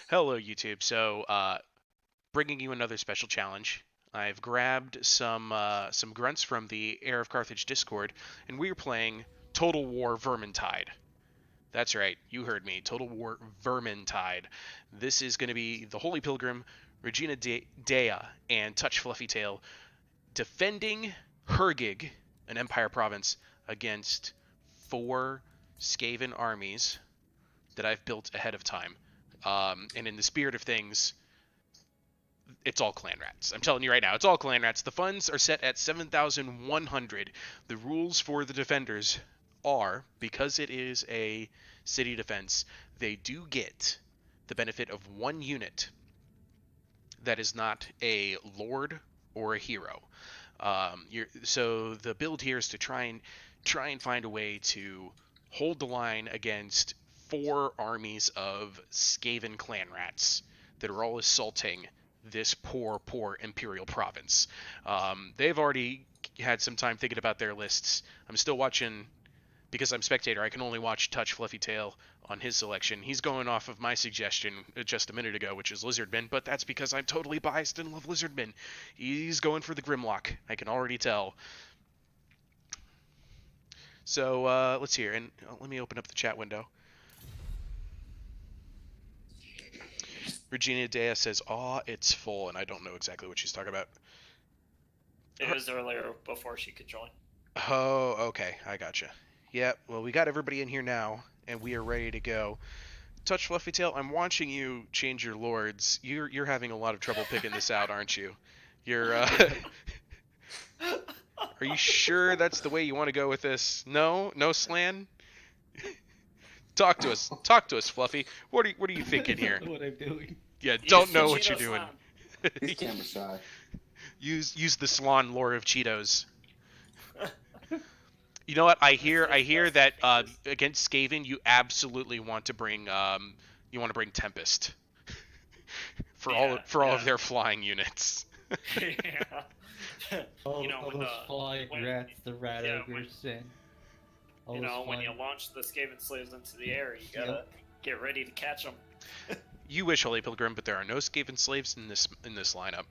Hello, YouTube. So, bringing you another special challenge. I've grabbed some grunts from the Heir of Carthage Discord, and we are playing Total War Vermintide. That's right, you heard me. Total War Vermintide. This is going to be the Holy Pilgrim, Regina Dea, and Touch Fluffytail defending Hergig, an Empire province, against 4 Skaven armies that I've built ahead of time. And in the spirit of things, it's all clan rats. I'm telling you right now, it's all clan rats. The funds are set at 7,100. The rules for the defenders are, because it is a city defense, they do get the benefit of 1 unit that is not a lord or a hero. So the build here is to try and find a way to hold the line against 4 armies of Skaven clan rats that are all assaulting this poor Imperial province. They've already had some time thinking about their lists. I'm still watching, because I'm spectator, I can only watch Touch Fluffytail on his selection. He's going off of my suggestion just a minute ago, which is Lizardmen, but that's because I'm totally biased and love Lizardmen. He's going for the Grimlock, I can already tell. So, let's hear, and let me open up the chat window. Regina Dea says, "Aw, it's full," and I don't know exactly what she's talking about. It was earlier before she could join. Oh, okay, I gotcha. Yep, well, we got everybody in here now, and we are ready to go. Touch Fluffytail, I'm watching you change your lords. You're having a lot of trouble picking this out, aren't you? You're, Are you sure that's the way you want to go with this? No? No slan? Talk to us, Fluffy. What are you thinking here? I don't know what I'm doing. Yeah, don't know what you're doing. He's camera shy. Use the Slan lore of Cheetos. You know what? I hear that against Skaven, you absolutely want to bring Tempest for all of their flying units. Yeah. All, You know, all when those the- flying when- rats, the rat yeah, ogres, and all You those know, when you flying- launch the Skaven slaves into the air, you gotta get ready to catch them. You wish, Holy Pilgrim, but there are no Skaven slaves in this lineup.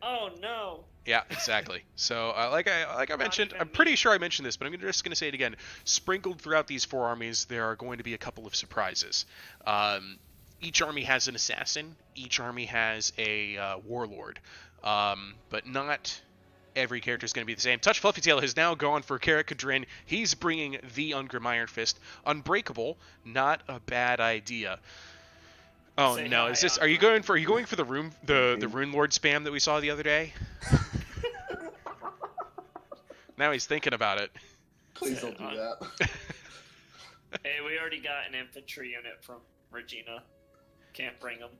Oh no! Yeah, exactly. So, like I mentioned, even I'm pretty sure I mentioned this, but I'm just going to say it again. Sprinkled throughout these 4 armies, there are going to be a couple of surprises. Each army has an assassin. Each army has a warlord. But not every character is going to be the same. Touch Fluffytail has now gone for Carrick Kadrin. He's bringing the Ungrim Iron Fist. Unbreakable, not a bad idea. Oh Say no! hi, Is this? Are you going for the Rune Lord spam that we saw the other day? Now he's thinking about it. Please don't do that. Hey, we already got an infantry unit from Regina. Can't bring them.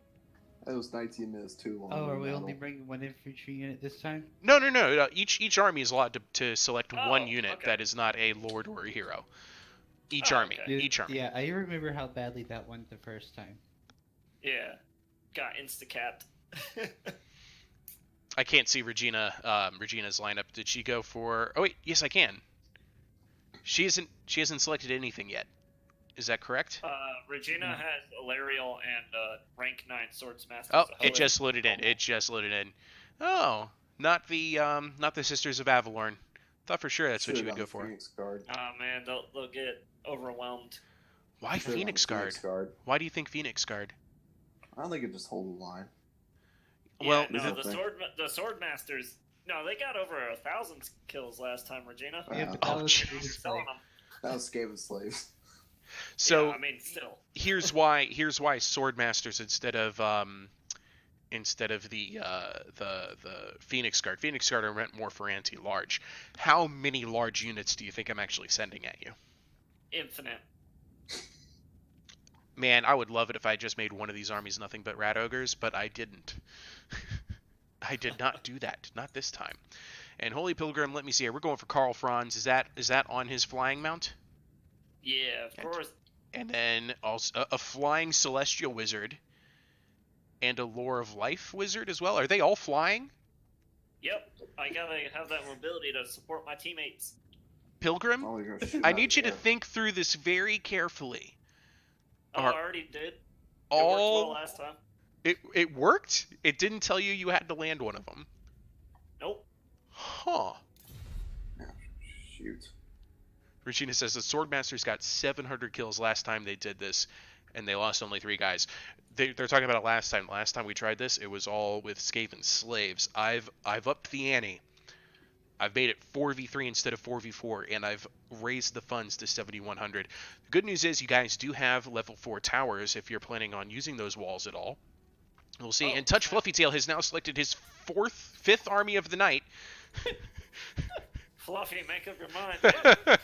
That was 19 minutes too long. Oh, are we Battle. only bringing 1 infantry unit this time? No. Each army is allowed to select Oh, 1 unit okay. that is not a lord or a hero. Each Oh, army. okay. Each army. Yeah, I remember how badly that went the first time. Yeah. Got insta-capped. I can't see Regina's lineup. Did she go for? Oh wait, yes I can. She hasn't selected anything yet. Is that correct? Regina has Ilarial and rank 9 Swordsmaster. Oh, it just loaded in. Oh, not the Sisters of Avalorn. Thought for sure that's what you Should've would go gone for. Phoenix Guard. Oh man, they'll get overwhelmed. Why Should've gone Phoenix Guard? Guard. Why do you think Phoenix Guard? I don't think it just hold the line. Well, Yeah, no, the- the Swordmasters. No, they got over 1,000 kills last time, Regina. Yeah, Wow. but that Oh, was jeez. Phoenix Keep selling Guard. them. That was Skaven slaves. So Yeah, I mean, still. here's why Swordmasters instead of the Phoenix Guard. Phoenix Guard are meant more for anti-large. How many large units do you think I'm actually sending at you? Infinite. Man, I would love it if I just made one of these armies nothing but rat ogres, but I didn't. I did not do that. Not this time. And Holy Pilgrim, let me see here. We're going for Karl Franz. Is that on his flying mount? Yeah, of course. And then also a flying celestial wizard and a lore of life wizard as well. Are they all flying? Yep, I gotta have that mobility to support my teammates. Pilgrim, Oh, you're gonna shoot I out need you to there. think through this very carefully. Oh, Are- I already did. It worked well all last time. it worked. It didn't tell you you had to land one of them. Nope. Huh. Yeah, shoot. Regina says the Swordmasters got 700 kills last time they did this, and they lost only 3 guys. They're talking about it last time. Last time we tried this, it was all with Skaven slaves. I've upped the ante. I've made it 4v3 instead of 4v4, and I've raised the funds to 7,100. The good news is you guys do have level 4 towers if you're planning on using those walls at all. We'll see. Oh, and Touch okay. Fluffytail has now selected his 5th army of the night. Fluffy, make up your mind, man.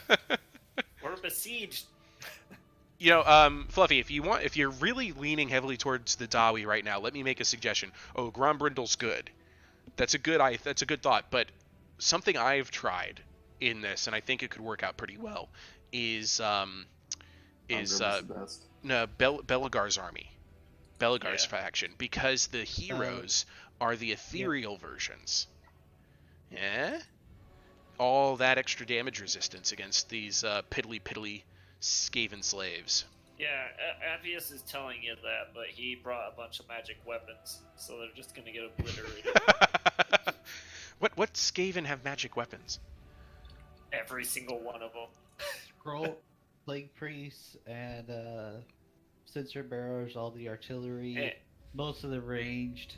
We're besieged. You know, Fluffy, if you're really leaning heavily towards the Dawi right now, let me make a suggestion. Oh, Grombrindle's good. That's a good thought. But something I've tried in this, and I think it could work out pretty well, is The best. Belagar's army, Belagar's Yeah. faction, because the heroes are the ethereal versions. Yeah. All that extra damage resistance against these piddly Skaven slaves. Yeah, Appius is telling you that, but he brought a bunch of magic weapons, so they're just gonna get obliterated. What Skaven have magic weapons? Every single one of them. Scroll, Plague Priests, and Censer Bearers, all the artillery, Eh, most of the ranged.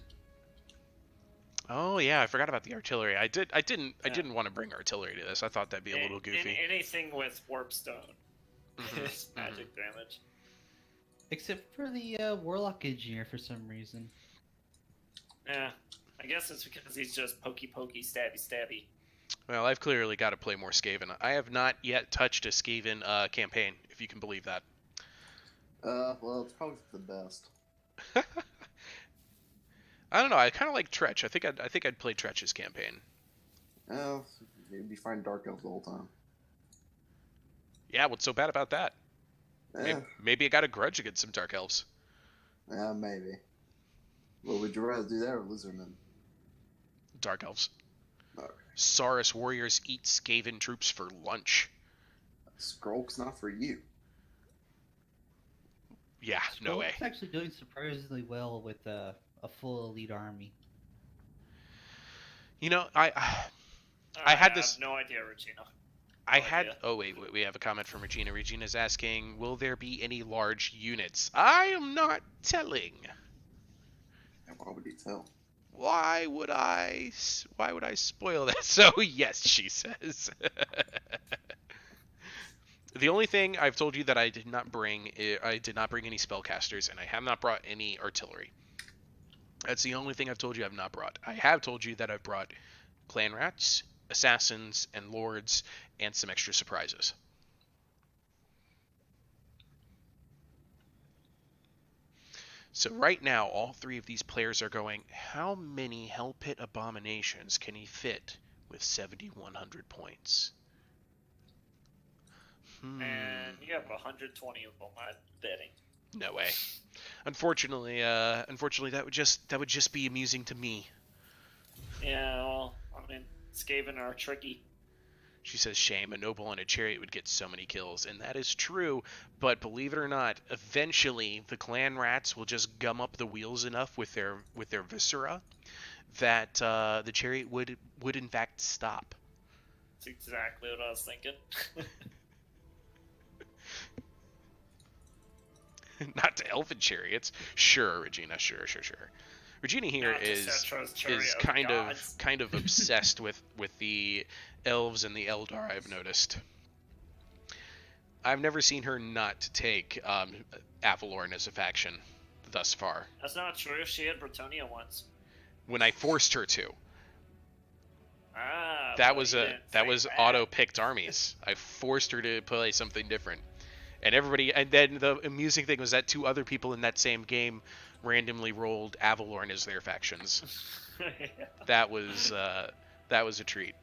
Oh yeah, I forgot about the artillery. I didn't want to bring artillery to this. I thought that'd be a little goofy. Anything with warpstone Mhm, is magic damage. Except for the Warlock Engineer for some reason. Yeah, I guess it's because he's just pokey, stabby, stabby. Well, I've clearly got to play more Skaven. I have not yet touched a Skaven campaign, if you can believe that. Well, it's probably the best. I don't know. I kind of like Tretch. I think I'd play Tretch's campaign. You'd be fighting Dark Elves the whole time. Yeah, what's so bad about that? Yeah, Maybe I got a grudge against some Dark Elves. yeah, maybe. Well, would you rather do that or Lizardmen? Dark Elves. Okay. Saurus warriors eat Skaven troops for lunch. Skrulk's not for you. Yeah, no way. It's actually doing surprisingly well with a full elite army. You know, I had this. have no idea, Regina. I No had. idea. Oh wait, we have a comment from Regina. Regina's asking, "Will there be any large units?" I am not telling. And why would he tell? Why would I spoil that? So yes, she says. The only thing I've told you that I did not bring any spellcasters, and I have not brought any artillery. That's the only thing I've told you I've not brought. I have told you that I've brought clan rats, assassins, and lords, and some extra surprises. So right now, all 3 of these players are going, how many Hell Pit Abominations can he fit with 7,100 points? And you have 120 of them, I'm betting. No way. Unfortunately, that would just be amusing to me. Yeah, well, I mean, Skaven are tricky. She says, shame, a noble on a chariot would get so many kills, and that is true, but believe it or not, eventually the clan rats will just gum up the wheels enough with their viscera that the chariot would in fact stop. That's exactly what I was thinking. Not to elfin chariots. Sure, Regina, sure. Regina here Not to is Cetra's chariot of kind gods. of obsessed with the elves and the Eldar, I've noticed. I've never seen her not take Avalorn as a faction thus far. That's not true. She had Bretonia once. When I forced her to. Ah, That but was you didn't that say was auto-picked armies. I forced her to play something different. And then the amusing thing was that 2 other people in that same game randomly rolled Avalorn as their factions. That was a treat.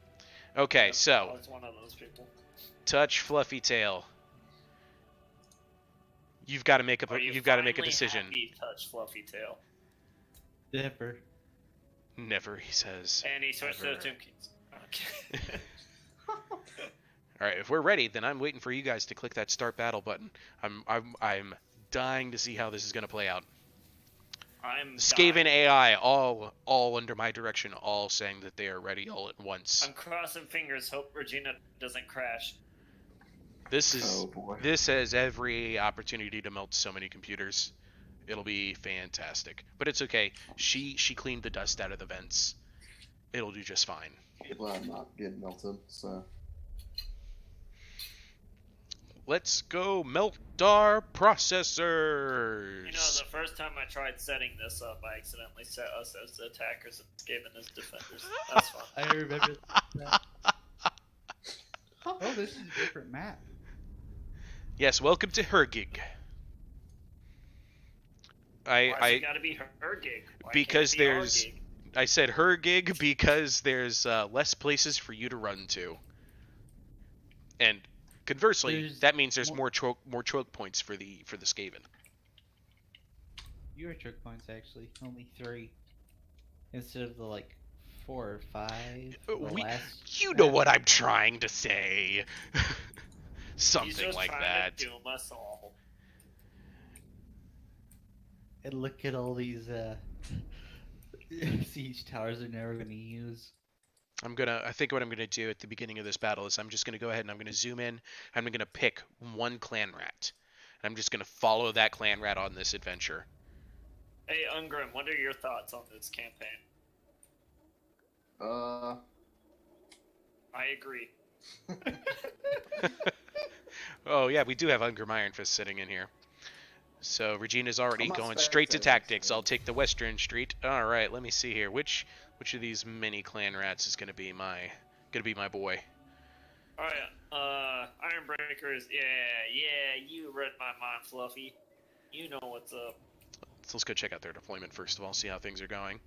Okay, I so was one of those people. Touch Fluffytail. You've got to make Are you you've got to make a finally decision. happy, Touch Fluffytail? Never. Never, he says. And he switched to Never. the Tomb Kings. Okay. All right, if we're ready, then I'm waiting for you guys to click that start battle button. I'm dying to see how this is going to play out. I'm Skaven dying. AI, all under my direction, all saying that they are ready all at once. I'm crossing fingers. Hope Regina doesn't crash. Oh boy. This has every opportunity to melt so many computers. It'll be fantastic. But it's okay. She cleaned the dust out of the vents. It'll do just fine. Well, I'm not getting melted, so. Let's go melt our processors. You know, the first time I tried setting this up, I accidentally set us as the attackers and Skaven as defenders. That's fun. I remember that. Oh, this is a different map. Yes, welcome to her gig. Why's it gotta be her gig? Why because can't it be our there's gig? I said her gig because there's less places for you to run to. And conversely, that means there's more choke points for the Skaven. Fewer choke points, actually. Only 3. Instead of the, like, 4 or 5. You know what I'm trying to say. He's Something just like trying that. to doom us all. And look at all these, siege towers they're never gonna use. I think what I'm gonna do at the beginning of this battle is I'm just gonna go ahead and I'm gonna zoom in. I'm gonna pick one clan rat. And I'm just gonna follow that clan rat on this adventure. Hey, Ungrim, what are your thoughts on this campaign? I agree. Oh yeah, we do have Ungrim Iron Fist sitting in here. So Regina's already I'm not going straight to spectating, tactics. so- I'll take the Western Street. All right, let me see here. Which of these mini clan rats is gonna be my boy? All right, Ironbreakers. Yeah, you read my mind, Fluffy. You know what's up. So let's go check out their deployment first of all, see how things are going.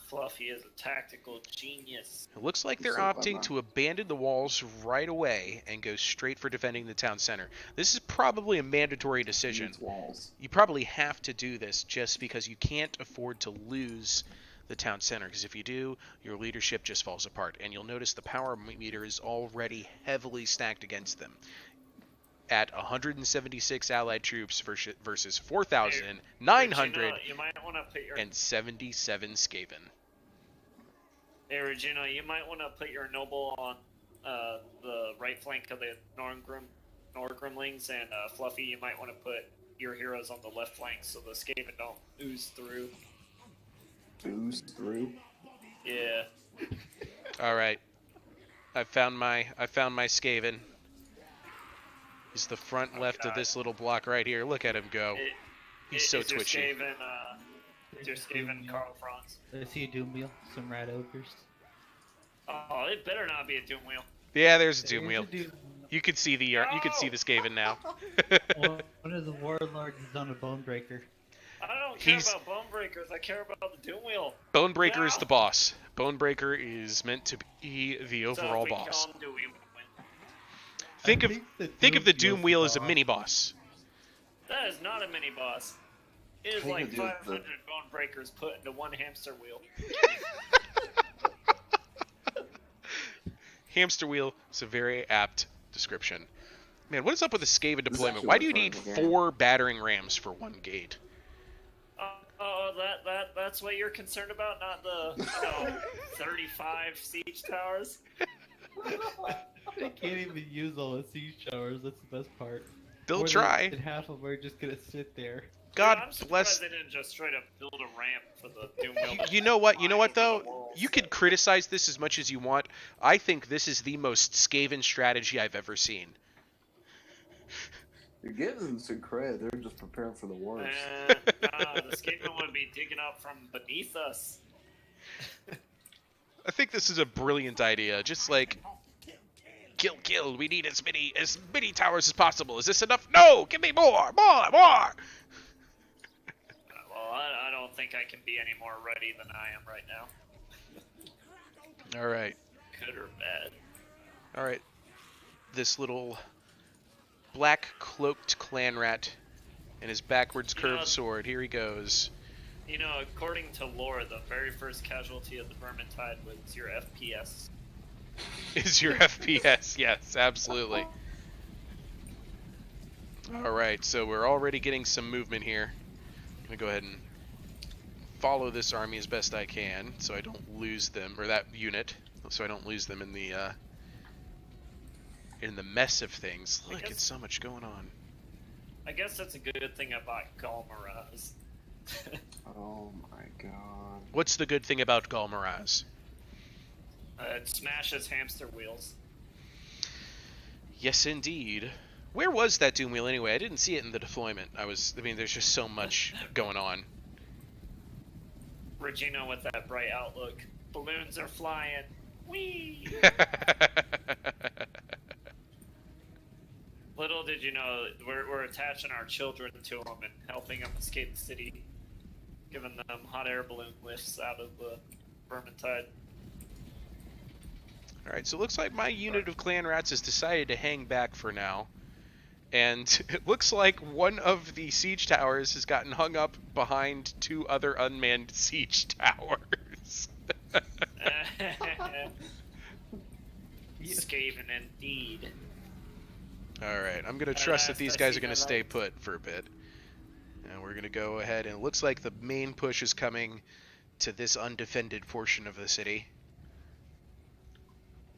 Fluffy is a tactical genius. It looks like they're So opting bummer. to abandon the walls right away and go straight for defending the town center. This is probably a mandatory decision. Needs walls. You probably have to do this just because you can't afford to lose the town center, because if you do, your leadership just falls apart. And you'll notice the power meter is already heavily stacked against them. At 176 allied troops versus 4,977 Regina, you might want to put your Skaven. Hey, Regina, you might want to put your noble on the right flank of the Nordgrimlings, and Fluffy, you might want to put your heroes on the left flank so the Skaven don't ooze through. Ooze through. Yeah. All right, I found my Skaven. He's the front left of this little block right here. Look at him go. He's so twitchy. Is your Skaven Carl Franz? I see a doom wheel, some rat ogres. Oh, it better not be a doom wheel. Yeah, there's a doom There's a wheel. doom- You can see the Skaven now. One of the warlords is on a bone breaker. I don't care He's- about bone breakers. I care about the doom wheel. Bonebreaker is No. the boss. Bonebreaker is meant to be the overall So if we boss. kill him, do we win? Think I of think the Wheel's doom the wheel as a boss. mini boss. That is not a mini boss. It is think like we do the- 500 bone breakers put into one hamster wheel. Hamster wheel is a very apt description. Man, what is up with the Skaven deployment? actually Why do you one need fun game. 4 battering rams for one gate? That's what you're concerned about, not the 35 siege towers. They can't even use all the siege towers. That's the best part. They'll More try. than half of them are just gonna sit there. God I'm surprised bless. they didn't just straight up build a ramp for the doom wheel. You know what? You know what Flying over though? the walls. You could criticize this as much as you want. I think this is the most Skaven strategy I've ever seen. You're giving them some credit. They're just preparing for the worst. The Skaven would be digging up from beneath us. I think this is a brilliant idea. Just like kill. We need as many towers as possible. Is this enough? No, give me more. Well, I don't think I can be any more ready than I am right now. All right. Good or bad. All right. This little black cloaked clan rat and his backwards curved sword. Here he goes. You know, according to lore, the very first casualty of the Vermintide was your FPS. Is your FPS? Yes, absolutely. All right, so we're already getting some movement here. I'm gonna go ahead and follow this army as best I can, so I don't lose them, or that unit, so I don't lose them in the mess of things. Look, it's so much going on. I guess that's a good thing about Galmaraz. Oh my god. What's the good thing about Galmaraz? It smashes hamster wheels. Yes, indeed. Where was that Doom Wheel anyway? I didn't see it in the deployment. I mean, there's just so much going on. Regina with that bright outlook. Balloons are flying. Whee! Little did you know, we're attaching our children to them and helping them escape the city, giving them hot air balloon lifts out of the Vermintide. Alright, so it looks like my unit of clan rats has decided to hang back for now. And it looks like one of the siege towers has gotten hung up behind 2 other unmanned siege towers. Skaven indeed. Alright, I'm going to trust that these guys are going to stay put for a bit. And we're going to go ahead, and it looks like the main push is coming to this undefended portion of the city.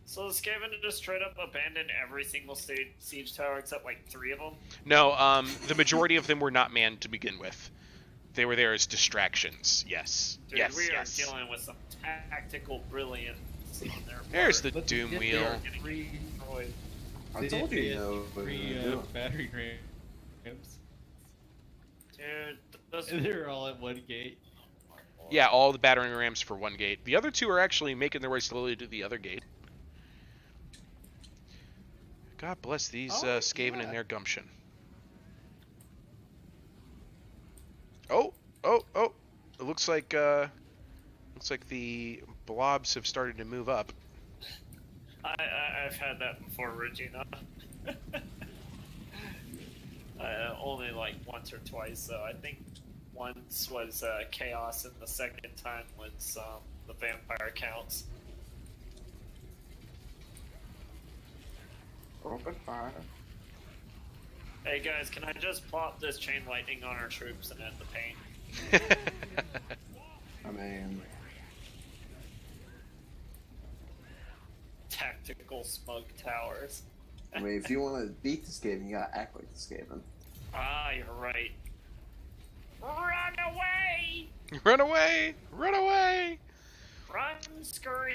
So the Skaven just straight up abandoned every single siege tower except like 3 of them? No, the majority of them were not manned to begin with. They were there as distractions, yes. Dude, yes, we are yes. dealing with some tactical brilliance on their part. There's the Doom Wheel. I told you, no. Battery rams. Dude, those... They're all at one gate. Yeah, all the battering rams for one gate. The other 2 are actually making their way slowly to the other gate. God bless these Skaven and their gumption. Oh! It looks like the blobs have started to move up. I've had that before, Regina. Only like once or twice, so I think once was chaos, and the second time was the vampire counts. Open fire. Hey guys, can I just plop this chain lightning on our troops and end the pain? I mean, Tactical smug towers. if you want to beat the Skaven, you gotta act like the Skaven. Ah, you're right. Run away! Run away! Run away! Run, scurry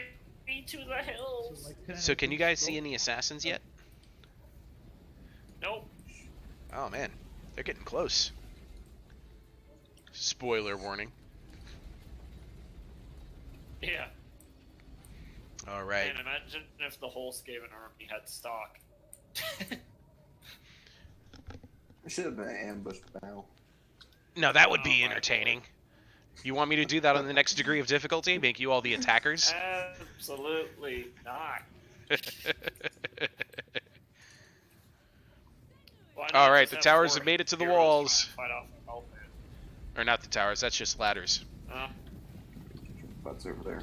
to the hills! So can you guys see any assassins yet? Nope. Oh man, they're getting close. Spoiler warning. Yeah. Alright. Man, imagine if the whole Skaven army had stock. It should have been an ambush battle. No, that would Oh be my entertaining. You want me to do that on the next degree of difficulty? Make you all the attackers? Absolutely not. Alright, the towers have made it to the walls. Or not the towers, that's just ladders. That's over there.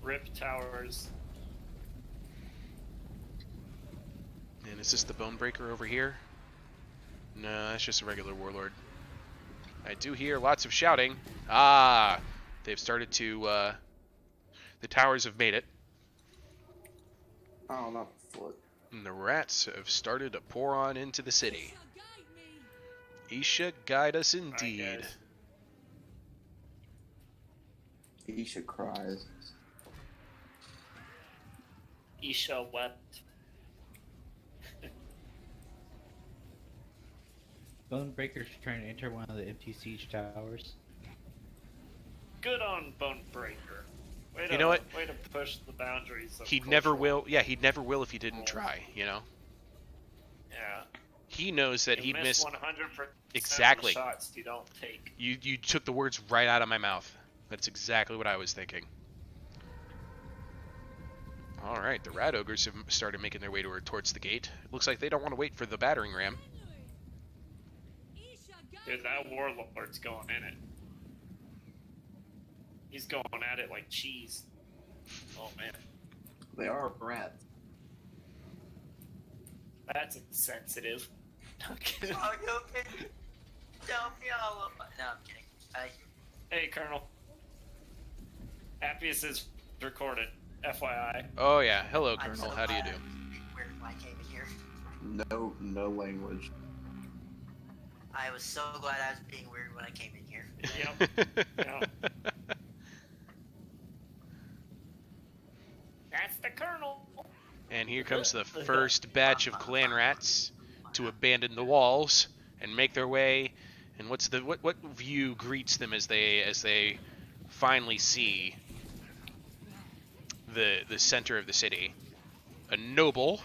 Rip towers. And is this the Bonebreaker over here? No, that's just a regular warlord. I do hear lots of shouting. Ah! They've started to, the towers have made it. Oh, not the foot. And the rats have started to pour on into the city. Isha guide us indeed. Isha cries. Isha wept. Bonebreaker's trying to enter one of the empty siege towers. Good on Bonebreaker. You know what? Way to push the boundaries of He cultural. never will. Yeah, he'd never will if he didn't try, you know? Yeah. He knows that he'd miss 100% exactly. of the shots you don't take. You took the words right out of my mouth. That's exactly what I was thinking. Alright, the rat ogres have started making their way towards the gate. It looks like they don't want to wait for the battering ram. Dude, that warlord's going in it. He's going at it like cheese. Oh man. They are rats. That's insensitive. Oh, you okay? Don't be all up. No, I'm kidding. Hey, Colonel. Appius is recorded, FYI. Oh yeah, hello, I'm Colonel. so How do you glad do? Where I came in here. No language. I was so glad I was being weird when I came in here. Yep. Yep. That's the Colonel. And here comes the first batch of clan rats to abandon the walls and make their way. And what view greets them as they finally see the center of the city? A noble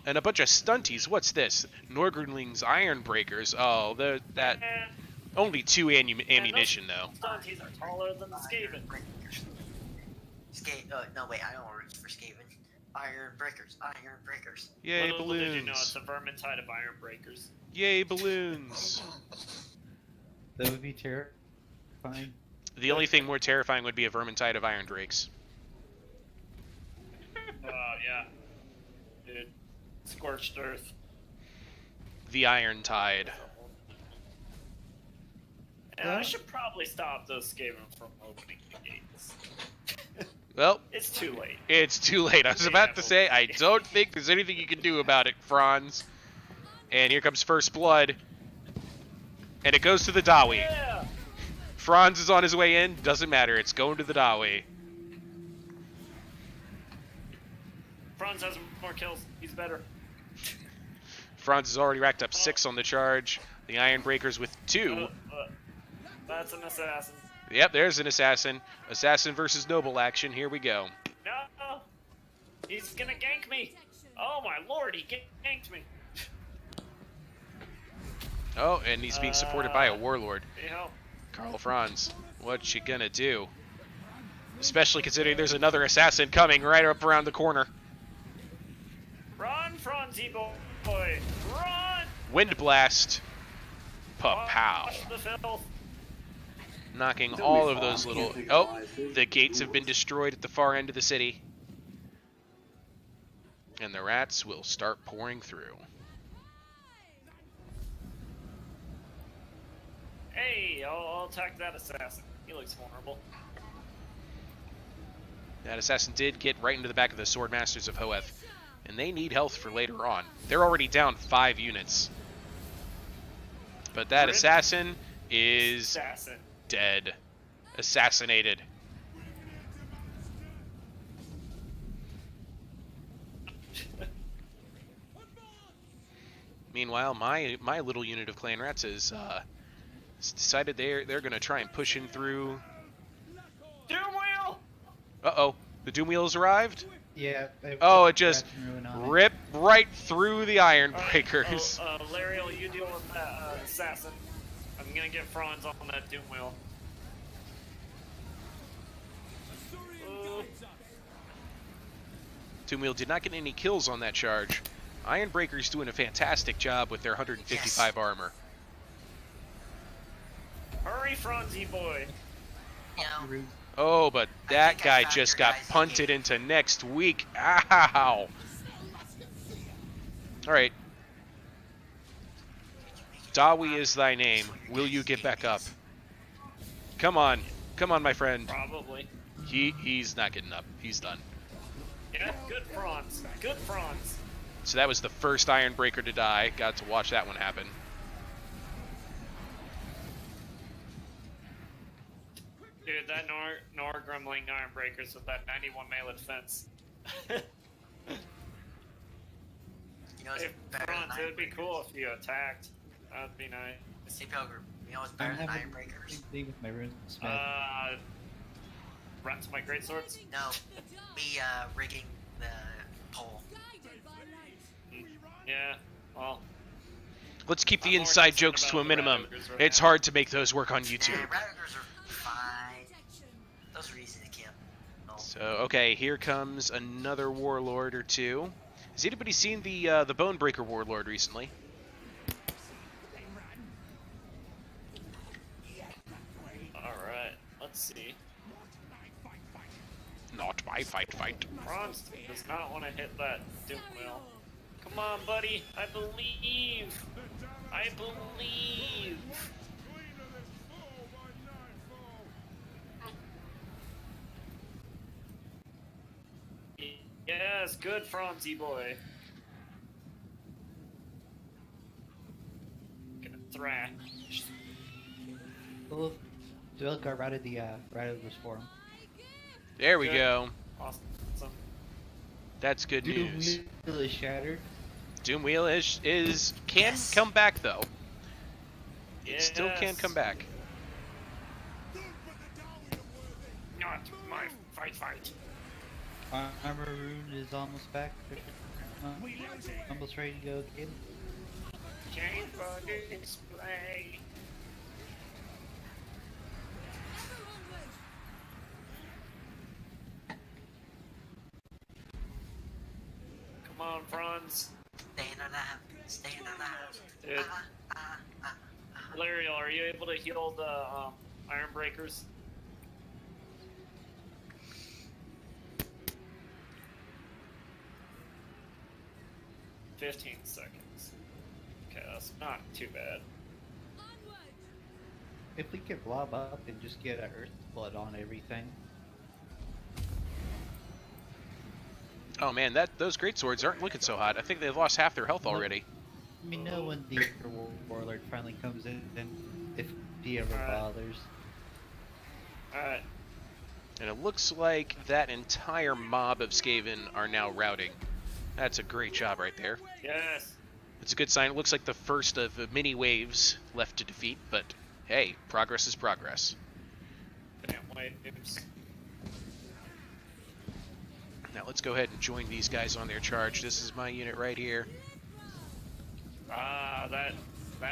and a bunch of stunties. What's this? Norgrunling's iron breakers. Oh, that only 2 ammunition though. Stunties are taller than the Skaven. No, wait, I don't want for Skaven. Iron breakers. Yay, Little balloons! did you know, it's a Vermintide of iron breakers. Yay, balloons! That would be terrifying. The only thing more terrifying would be a Vermintide of iron drakes. Yeah. Dude. Scorched earth. The Iron Tide. Yeah, I should probably stop those Skaven from opening the gates. Well, It's too late. it's too late. I was about to say, I don't think there's anything you can do about it, Franz. And here comes First Blood. And it goes to the Dawi. Yeah! Franz is on his way in. Doesn't matter. It's going to the Dawi. Franz has more kills. He's better. Franz has already racked up 6 on the charge. The Iron Breakers with 2. That's an assassin. Yep, there's an assassin. Assassin versus noble action. Here we go. No! He's gonna gank me! Oh my lord, he ganked me! Oh, and he's being supported by a warlord. Hey, help. Karl Franz, what you gonna do? Especially considering there's another assassin coming right up around the corner. Run, Franzy boy! Run! Wind blast. Pa-pow. Wash the filth. Knocking Don't all be of those fine. little... Can't think Oh, of lies, dude. the gates have been destroyed at the far end of the city. And the rats will start pouring through. Hey, I'll attack that assassin. He looks vulnerable. That assassin did get right into the back of the Swordmasters of Hoeth. And they need health for later on. They're already down 5 units. But that Rip. assassin is Assassin. dead. Assassinated. Meanwhile, my little unit of clan rats has decided they're going to try and push in through. Doomwheel! Uh-oh. The Doom Wheels arrived? Yeah. Oh, it just Scratch and ruin on it. ripped right through the Iron Alright, Breakers. Lariel, you deal with that assassin. I'm gonna get Franz on that Doomwheel. Doom Wheel did not get any kills on that charge. Iron Breaker's doing a fantastic job with their 155 armor. Hurry, Franzy boy! You know, Rude. Oh, but I that think I guy found just your got guys' punted game. into next week. Ow! Alright. Dawi is thy name. Will you get back up? Come on. Come on, my friend. Probably. He's not getting up. He's done. Yeah, good Franz. Good Franz. So that was the first Iron Breaker to die. Got to watch that one happen. Dude, that Nor Gremling Iron Breakers with that 91 melee defense. you know what's Hey, better than Franz, it Iron would be breakers? cool if you attacked. That'd be nice. Hey, Pilgrim, you know what's I'm better than having Iron breakers? a big with my rune smith. Runs my greatswords. No, me rigging the pole. Yeah, well, Let's keep the I'm more inside concerned jokes to about a the minimum. Rat-Ogres right It's now. hard to make those work on Yeah, YouTube. Rat-Ogres are fine. Those are easy to kill. So, okay, here comes another warlord or two. Has anybody seen the Bonebreaker warlord recently? alright, let's see. Not my fight. Franz does not want to hit that Doom Wheel. Come on, buddy. I believe. I believe. Yes, good Franzi boy. Gonna thrash. Oh, Dwelgar routed the swarm. There we Good. go. Awesome. That's good Doom news. wheel is shattered. Can Yes. come back though. It Yes. still can come back. Not my fight. Armor rune is almost back. Almost ready to go again. Chamber display. Come on, Franz. Staying alive. Staying alive. Dude. Lariel, are you able to heal the Iron Breakers? "15 seconds. Okay, that's not too bad. If we could blob up and just get an earth blood on everything. Oh man, those great swords aren't looking so hot. I think they've lost half their health already. Let me know when the warlord finally comes in, and if he ever Alright. bothers. Alright. And it looks like that entire mob of Skaven are now routing. That's a great job right there. Yes. It's a good sign. It looks like the first of many waves left to defeat, but hey, progress is progress. Damn waves. Now let's go ahead and join these guys on their charge. This is my unit right here. Ah, that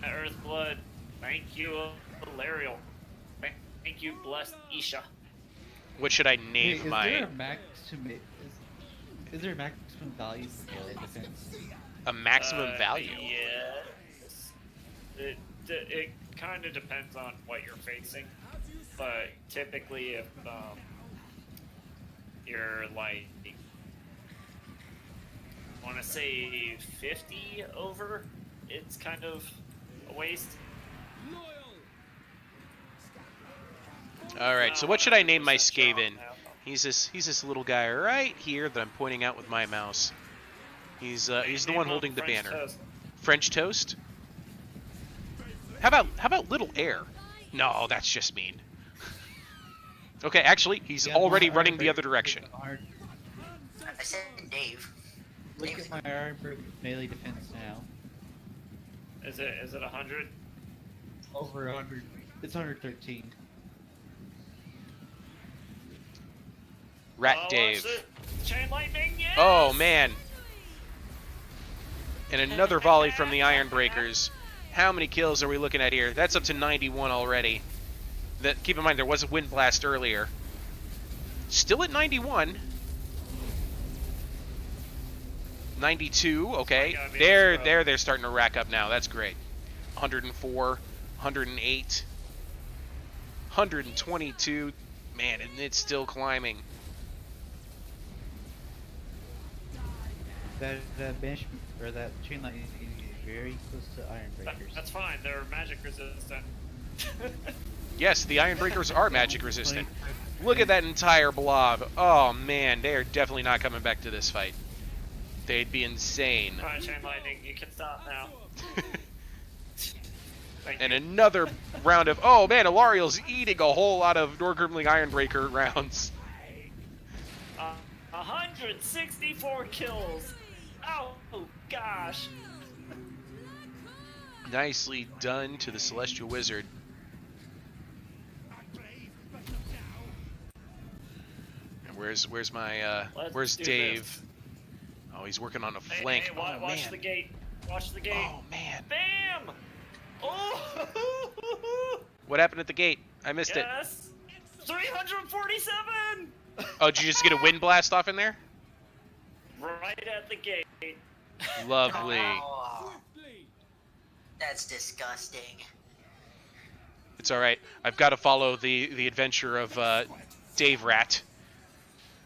Earth Blood. Thank you, Lariel. Thank you, blessed Isha. What should I Hey, name is my... there a maximum? Is there a maximum value for melee defense? A maximum value? Yes. It kind of depends on what you're facing, but typically if you're like, I want to say 50 over, it's kind of a waste. Alright, so what should I name my Skaven? He's this little guy right here that I'm pointing out with my mouse. He's the one holding the banner. Toast. French toast? How about little air? No, that's just mean. Okay, actually, he's Yeah, already my running Iron the other Breaker- direction. I said Dave. Look at my Iron Breaker melee defense now. Is it 100? Over 100. It's 113. Rat Oh, Dave. watch it. Chain lightning, yes! Oh man. And another volley from the Iron Breakers. How many kills are we looking at here? That's up to 91 already. Keep in mind there was a wind blast earlier. Still at 91. 92, okay. They're starting to rack up now. That's great. 104, 108, 122. Man, and it's still climbing. That bench or that chain lightning is very close to Iron Breakers. That's fine. They're magic resistant. Yes, the Iron Breakers are magic resistant. Look at that entire blob. Oh man, they are definitely not coming back to this fight. They'd be insane. Alright, chain lightning, you can stop now. Thank And you. another round of... Oh man, Ilariel's eating a whole lot of Norgrimling Ironbreaker rounds. 164 kills. Oh gosh. Nicely done to the Celestial Wizard. And where's Let's do Dave? this. Oh, he's working on a Hey, flank. hey, Oh watch man. the gate. Watch the gate. Oh man. Bam! Oh! What happened at the gate? I missed it. Yes. 347. Oh, did you just get a wind blast off in there? Right at the gate. Lovely. Oh, that's disgusting. It's all right. I've got to follow the adventure of Dave Rat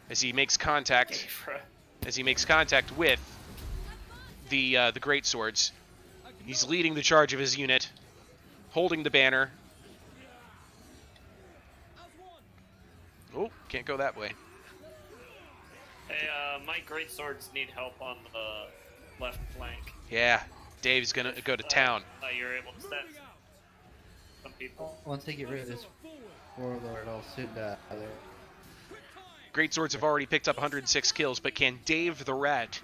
as he makes contact with the great swords. He's leading the charge of his unit, holding the banner. Oh, can't go that way. Hey, my great swords need help on the left flank. Yeah, Dave's gonna go to town. You're able to set some people. Once they get rid of this warlord, I'll send there. Great Swords have already picked up 106 kills, but can Dave the Rat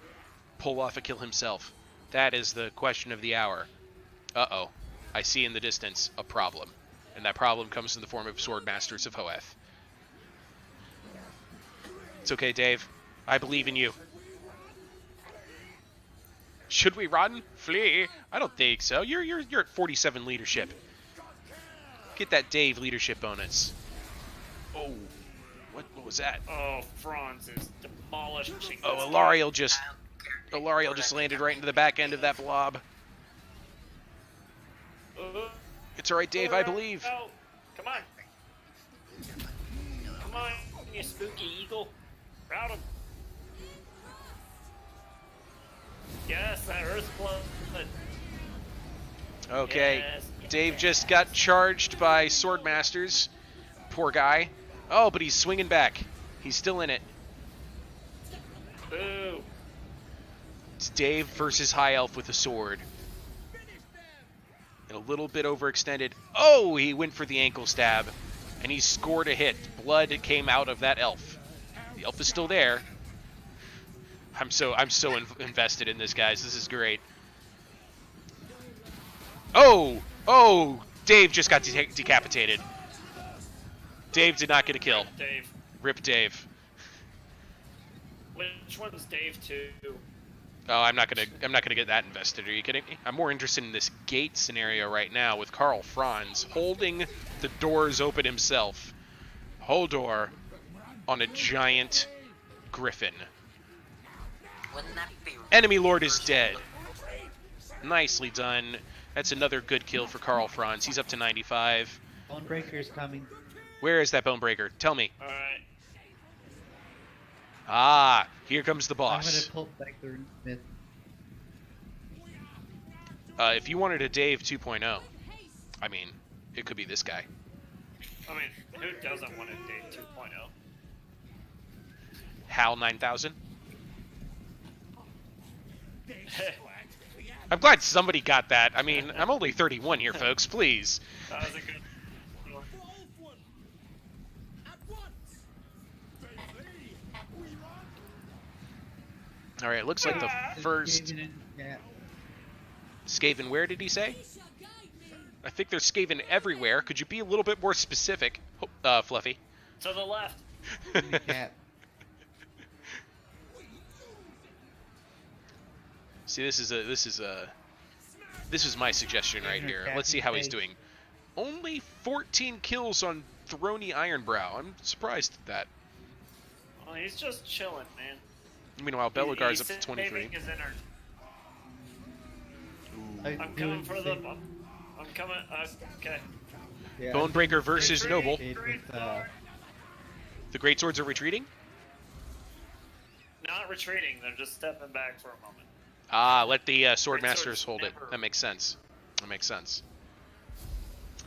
pull off a kill himself? That is the question of the hour. Uh-oh. I see in the distance a problem. And that problem comes in the form of Sword Masters of Hoeth. It's okay, Dave. I believe in you. Should we run? Flee? I don't think so. You're at 47 leadership. Get that Dave leadership bonus. Oh. What was that? Oh, Franz is demolishing. Oh, Ilariel just landed right into the back end of that blob. It's alright, Dave, I believe. Oh, come on. Come on, you spooky eagle. Rout him. Yes, that earth blood. Okay, Yes, Dave yes. just got charged by Sword Masters. Poor guy. Oh, but he's swinging back. He's still in it. Boo. It's Dave versus High Elf with a sword. And a little bit overextended. Oh, he went for the ankle stab. And he scored a hit. Blood came out of that elf. The elf is still there. I'm so invested in this, guys. This is great. Oh, Dave just got decapitated. Dave did not get a kill. Dave. Rip Dave. Which one's Dave 2? Oh, I'm not gonna get that invested. Are you kidding me? I'm more interested in this gate scenario right now with Karl Franz holding the doors open himself. Hodor on a giant griffin. Wouldn't that be Enemy Lord is dead. Nicely done. That's another good kill for Karl Franz. He's up to 95. Bonebreaker's coming. Where is that Bonebreaker? Tell me. Alright. Ah, here comes the I'm boss. gonna pull back the Smith. If you wanted a Dave 2.0, I mean, it could be this guy. I mean, who doesn't want a Dave 2.0? Hal 9000. I'm glad somebody got that. I mean, I'm only 31 here, folks. Please. That was a good one. All right, looks like the first Yeah. Skaven. Where did he say? I think there's Skaven everywhere. Could you be a little bit more specific, Fluffy? To the left. Cat. See, this is my suggestion right here. Let's see how he's doing. Only 14 kills on Throny Ironbrow. I'm surprised at that. Well, he's just chilling, man. Meanwhile, Belagar's up He's to 23. saving his energy. I'm doing coming for the them. same I'm coming. Okay. Yeah, Bonebreaker versus Noble. did with, The Great Swords are retreating. Not retreating. They're just stepping back for a moment. Ah, let the Sword Great Masters Swords hold it. never- That makes sense. That makes sense.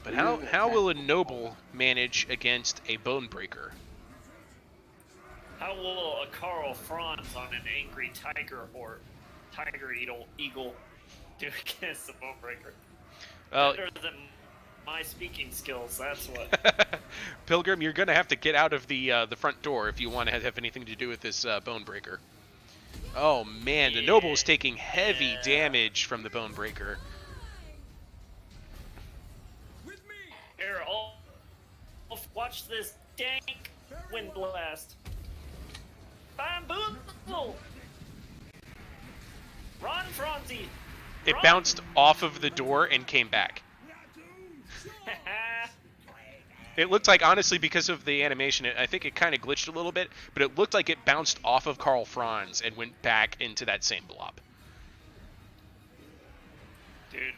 But how will a Noble manage against a Bonebreaker? How will a Karl Franz on an angry tiger eagle do against the Bonebreaker? Well, Better than my speaking skills. That's what. Pilgrim, you're gonna have to get out of the front door if you want to have anything to do with this Bonebreaker. Oh man, the Noble is taking heavy damage from the Bonebreaker. Here, I'll watch this dank wind blast. Bamboozle! Run, Franzi! It Run! bounced off of the door and came back. It looked like, honestly, because of the animation, I think it kind of glitched a little bit, but it looked like it bounced off of Karl Franz and went back into that same blob. Dude,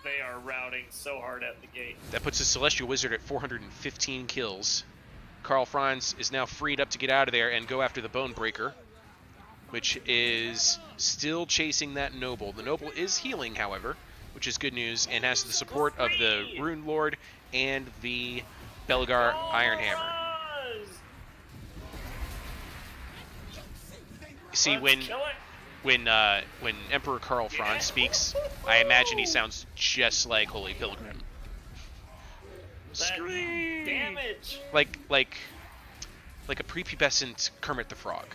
they are routing so hard at the gate. That puts the Celestial Wizard at 415 kills. Karl Franz is now freed up to get out of there and go after the Bonebreaker, which is still chasing that Noble. The Noble is healing, however, which is good news, and has the support of the Rune Lord and the Belagar Iron Hammer. See, Let's kill it. when Emperor Karl Franz speaks, I imagine he sounds just like Holy Pilgrim. That Scream! damage. Like a prepubescent Kermit the Frog.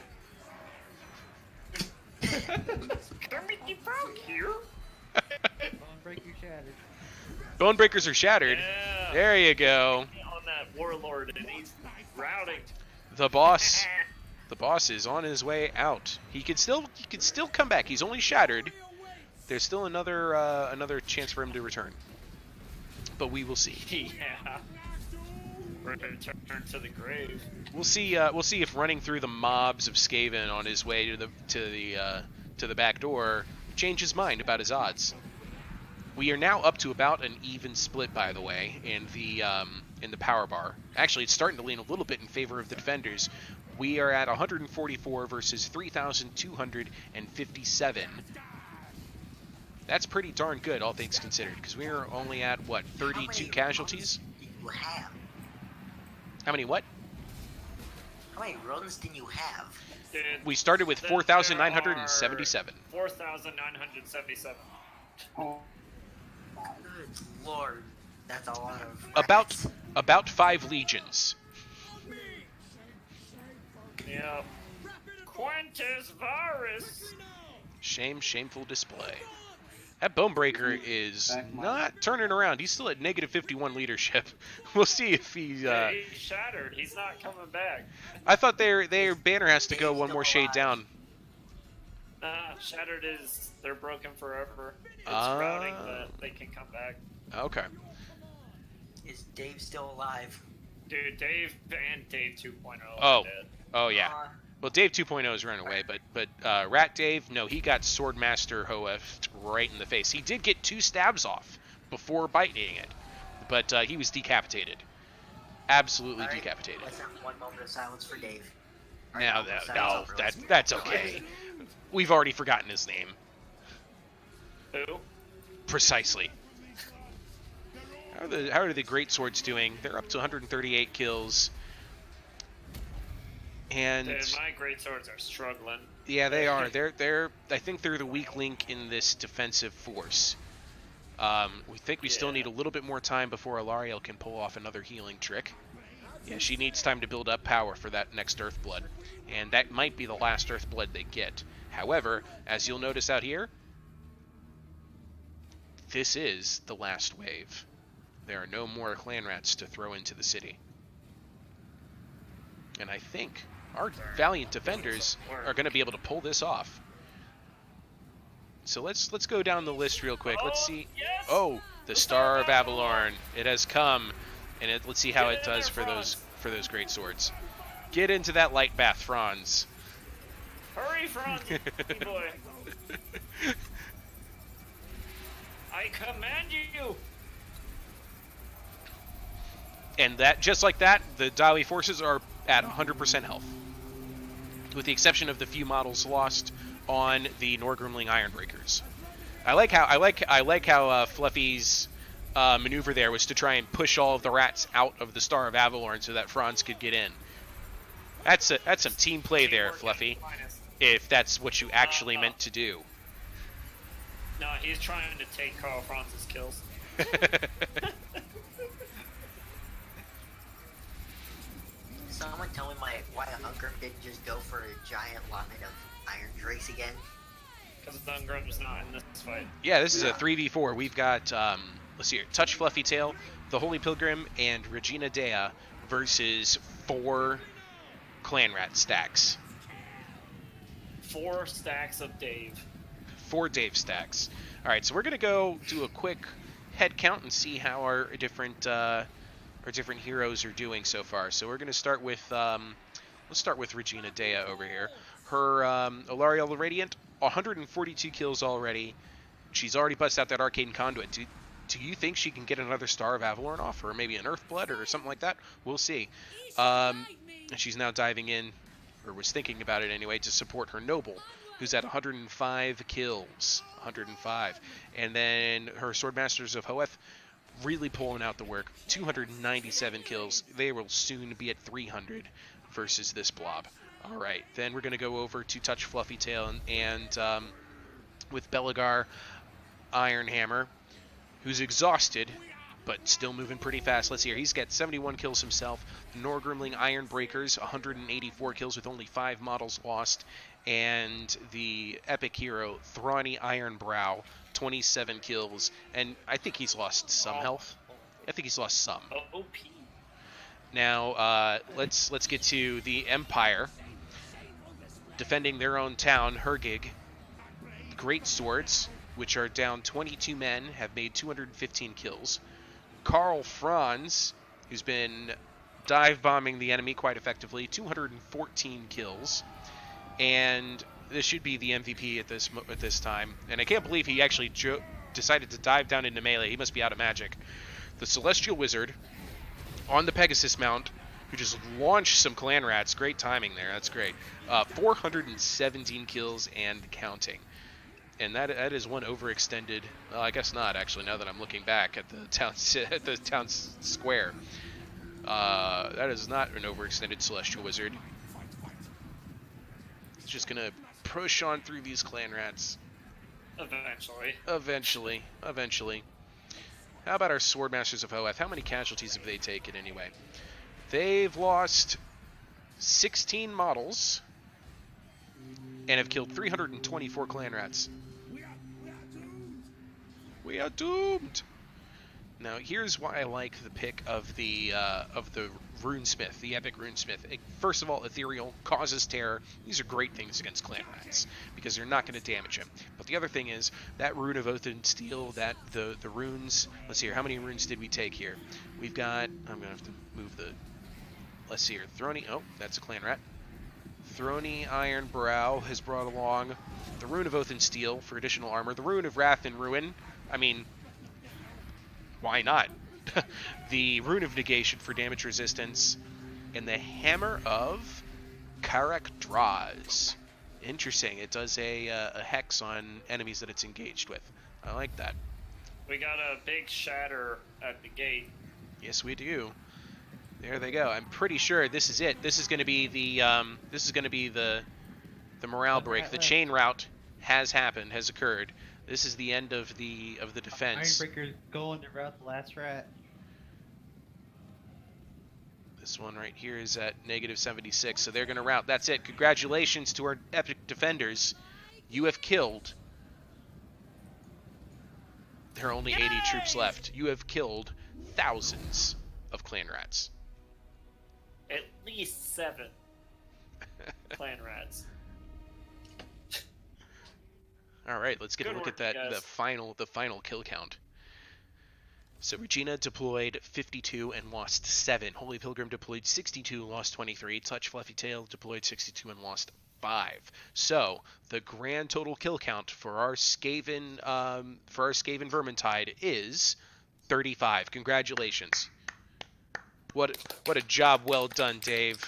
Kermit the Frog here. Bonebreaker shattered. Bone breakers are shattered. Yeah. There you go. On that warlord, and he's routing. The boss is on his way out. He could still come back. He's only shattered. There's still another chance for him to return. But we will see. Yeah. Return to the grave. We'll see if running through the mobs of Skaven on his way to the back door change his mind about his odds. We are now up to about an even split, by the way, in the power bar. Actually, it's starting to lean a little bit in favor of the defenders. We are at 144 versus 3,257. That's pretty darn good, all things considered, because we are only at, what, 32 casualties? You have. How many what? How many runs did you have? Dude, We started with 4,977. 4,977. Good lord, that's a lot of. About 5 legions. Yep. Quintus Varus. Shameful display. That Bonebreaker is not turning around. He's still at negative 51 leadership. We'll see if he's. He's shattered. He's not coming back. I thought their banner has to go one more shade down. Shattered is they're broken forever. It's routing, but they can come back. Okay. Is Dave still alive? Dude, Dave and Dave 2.0 Oh. are dead. Oh yeah. Well, Dave 2.0 has run away, but Rat Dave, no, he got Swordmaster Hoeft right in the face. He did get 2 stabs off before biting it, but he was decapitated. Absolutely Alright, decapitated. Let's have one moment of silence for Dave. No, that's okay. We've already forgotten his name. Who? Precisely. How are the Great Swords doing? They're up to 138 kills. And Dude, my great swords are struggling. yeah, they are. I think they're the weak link in this defensive force. We think we still need a little bit more time before Alariel can pull off another healing trick. Yeah, she needs time to build up power for that next Earthblood, and that might be the last Earthblood they get. However, as you'll notice out here, this is the last wave. There are no more clan rats to throw into the city. And I think our valiant defenders are going to be able to pull this off. So let's go down the list real quick. Let's see. Yes! Oh, the Star of Avalorn. It has come, and let's see how it does for those great swords. Get into that light bath, Franz. Hurry, Franz, boy. I command you. And that, just like that, the Dawi forces are at 100% health, with the exception of the few models lost on the Norgrimling Ironbreakers. I like how Fluffy's maneuver there was to try and push all of the rats out of the Star of Avalorn so that Franz could get in. That's some team play there, Fluffy. If that's what you actually meant to do. No, he's trying to take Karl Franz's kills. Someone tell me why Ungrim didn't just go for a giant line of Iron Drakes again? Because Ungrim's not in this fight. Yeah, this is a 3v4. We've got, let's see here, Touch Fluffy Tail, the Holy Pilgrim, and Regina Dea versus 4 clan rat stacks. 4 stacks of Dave. 4 Dave stacks. All right, so we're gonna go do a quick head count and see how our different heroes are doing so far. So we're gonna start with let's start with Regina Dea over here. Her Alariel the Radiant, 142 kills already. She's already busted out that Arcane Conduit. Do you think she can get another Star of Avalorn off, or maybe an Earthblood or something like that? We'll see. And she's now diving in, or was thinking about it anyway, to support her Noble, who's at 105 kills. 105. And then her Swordmasters of Hoeth really pulling out the work. 297 kills. They will soon be at 300 versus this blob. All right, then we're going to go over to touch Fluffy Tail and with Belagar Ironhammer, who's exhausted, but still moving pretty fast. Let's see here. He's got 71 kills himself. The Norgrimling Ironbreakers, 184 kills with only 5 models lost. And the epic hero, Thrawny Ironbrow, 27 kills. And I think he's lost some health. I think he's lost some. OP. Now, let's get to the Empire. Defending their own town, Hergig. Great Swords, which are down 22 men, have made 215 kills. Karl Franz, who's been dive bombing the enemy quite effectively, 214 kills. And this should be the MVP at this time. And I can't believe he actually decided to dive down into melee. He must be out of magic. The Celestial Wizard on the Pegasus mount, who just launched some clan rats. Great timing there. That's great. 417 kills and counting. And that is one overextended. Well, I guess not actually. Now that I'm looking back at the town square, that is not an overextended Celestial Wizard. He's just gonna push on through these clan rats. Eventually. How about our Swordmasters of Hoeth? How many casualties have they taken anyway? They've lost 16 models and have killed 324 clan rats. We are doomed. Now, here's why I like the pick of the Runesmith, the epic Runesmith. First of all, ethereal, causes terror. These are great things against clan rats because they're not going to damage him. But the other thing is that Rune of Oath and Steel, that the runes. Let's see here. How many runes did we take here? We've got. I'm gonna have to move the. Let's see here. Throny. Oh, that's a clan rat. Thrawny Ironbrow has brought along the Rune of Oath and Steel for additional armor. The Rune of Wrath and Ruin. I mean, why not? The Rune of Negation for damage resistance. And the Hammer of Karak-Draz. Interesting. It does a hex on enemies that it's engaged with. I like that. We got a big shatter at the gate. Yes, we do. There they go. I'm pretty sure this is it. This is going to be the morale break. The chain rout has happened, has occurred. This is the end of the defense. Ironbreaker's going to rout the last rat. This one right here is at -76, so they're going to rout. That's it. Congratulations to our epic defenders. You have killed. There are only 80 troops left. You have killed thousands of clan rats. At least 7 clan rats. All right, let's get a look at that guys. the final kill count. So Regina deployed 52 and lost 7. Holy Pilgrim deployed 62, lost 23. Touch Fluffy Tail deployed 62 and lost 5. So the grand total kill count for our Skaven Vermintide is 35. Congratulations. What a job well done, Dave.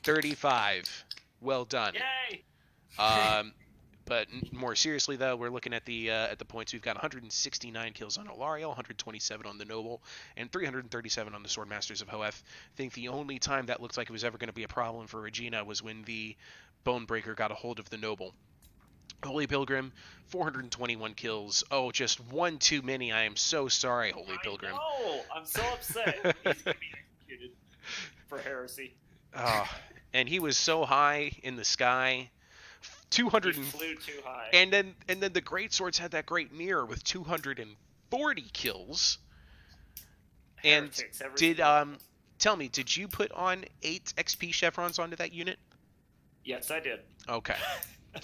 35. Well done. Yay! But more seriously, though, we're looking at the points. We've got 169 kills on Olariel, 127 on the Noble, and 337 on the Swordmasters of Hoeth. I think the only time that looked like it was ever going to be a problem for Regina was when the Bonebreaker got a hold of the Noble. Holy Pilgrim, 421 kills. Oh, just one too many. I am so sorry, Holy Pilgrim. Oh, I'm so upset. He's going to be executed for heresy. And he was so high in the sky. 200 He flew too high. And then the Great Swords had that great mirror with 240 kills. Heretics, And did tell me, did you put on 8 XP chevrons onto that unit? Yes, I did. Okay.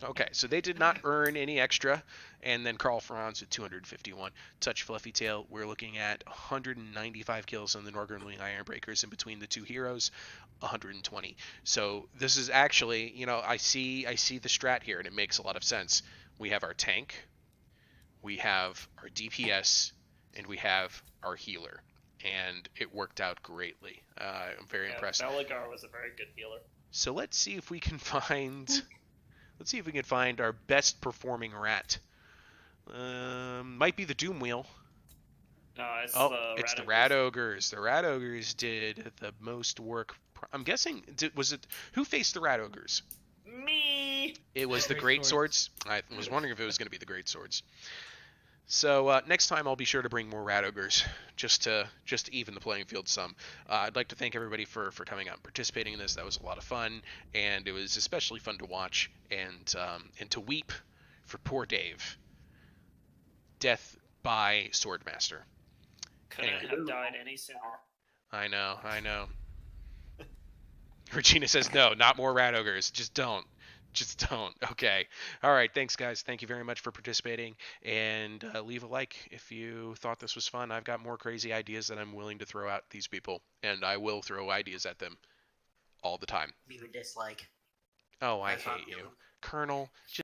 Okay, so they did not earn any extra. And then Karl Franz at 251. Touch Fluffy Tail, we're looking at 195 kills on the Norgrimling Ironbreakers. In between the two heroes, 120. So this is actually, I see the strat here, and it makes a lot of sense. We have our tank, we have our DPS, and we have our healer. And it worked out greatly. I'm very impressed. Belagar was a very good healer. So let's see if we can find... Let's see if we can find our best performing rat. Might be the Doom Wheel. No, it's the Rat Ogres. The Rat Ogres did the most work I'm guessing, was it who faced the rat ogres? Me. It was the Great great swords. I was wondering if it was going to be the great swords. So next time I'll be sure to bring more rat ogres, just to even the playing field some. I'd like to thank everybody for coming out and participating in this. That was a lot of fun, and it was especially fun to watch and to weep for poor Dave. Death by Swordmaster. Couldn't Anyway. have died any sooner. I know. Regina says no, not more rat ogres. Just don't. Okay. All right. Thanks, guys. Thank you very much for participating. And leave a like if you thought this was fun. I've got more crazy ideas that I'm willing to throw at these people. And I will throw ideas at them all the time. Leave a dislike. Oh, I That's hate not you. you. Colonel,